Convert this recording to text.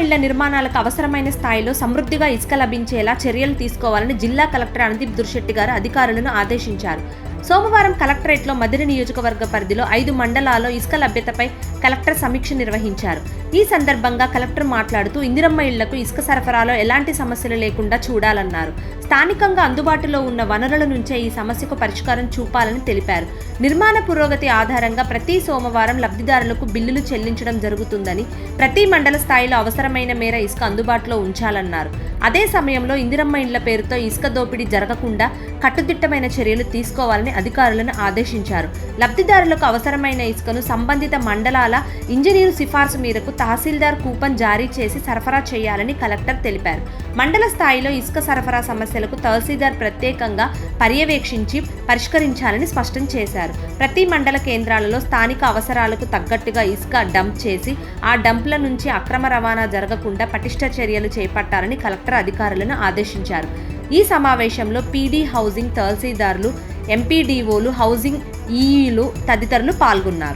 ఇళ్ల నిర్మాణాలకు అవసరమైన స్థాయిలో సమృద్ధిగా ఇసుక లభించేలా చర్యలు తీసుకోవాలని జిల్లా కలెక్టర్ అనుదీప్ దుర్శెట్టి గారు అధికారులను ఆదేశించారు. సోమవారం కలెక్టరేట్లో మదిరి నియోజకవర్గ పరిధిలో 5 మండలాల్లో ఇసుక లభ్యతపై కలెక్టర్ సమీక్ష నిర్వహించారు. ఈ సందర్భంగా కలెక్టర్ మాట్లాడుతూ ఇందిరమ్మ ఇళ్లకు ఇసుక సరఫరాలో ఎలాంటి సమస్యలు లేకుండా చూడాలన్నారు. స్థానికంగా అందుబాటులో ఉన్న వనరుల నుంచే ఈ సమస్యకు పరిష్కారం చూపాలని తెలిపారు. నిర్మాణ పురోగతి ఆధారంగా ప్రతి సోమవారం లబ్ధిదారులకు బిల్లులు చెల్లించడం జరుగుతుందని, ప్రతి మండల స్థాయిలో అవసరమైన మేర ఇసుక అందుబాటులో ఉంచాలన్నారు. అదే సమయంలో ఇందిరమ్మ ఇళ్ల పేరుతో ఇసుక దోపిడీ జరగకుండా కట్టుదిట్టమైన చర్యలు తీసుకోవాలని అధికారులను ఆదేశించారు. లబ్ధిదారులకు అవసరమైన ఇసుకను సంబంధిత మండలాల ఇంజనీరు సిఫార్సు మేరకు తహసీల్దార్ కూపన్ జారీ చేసి సరఫరా చేయాలని కలెక్టర్ తెలిపారు. మండల స్థాయిలో ఇసుక సరఫరా సమస్యలకు తహసీల్దార్ ప్రత్యేకంగా పర్యవేక్షించి పరిష్కరించాలని స్పష్టం చేశారు. ప్రతి మండల కేంద్రాలలో స్థానిక అవసరాలకు తగ్గట్టుగా ఇసుక డంప్ చేసి ఆ డంప్ల నుంచి అక్రమ రవాణా జరగకుండా పటిష్ట చర్యలు చేపట్టాలని కలెక్టర్ అధికారులను ఆదేశించారు. ఈ సమావేశంలో పీడీ హౌసింగ్ తహసీల్దార్లు, ఎంపీడీఓలు, హౌసింగ్ ఈఈలు తదితరులు పాల్గొన్నారు.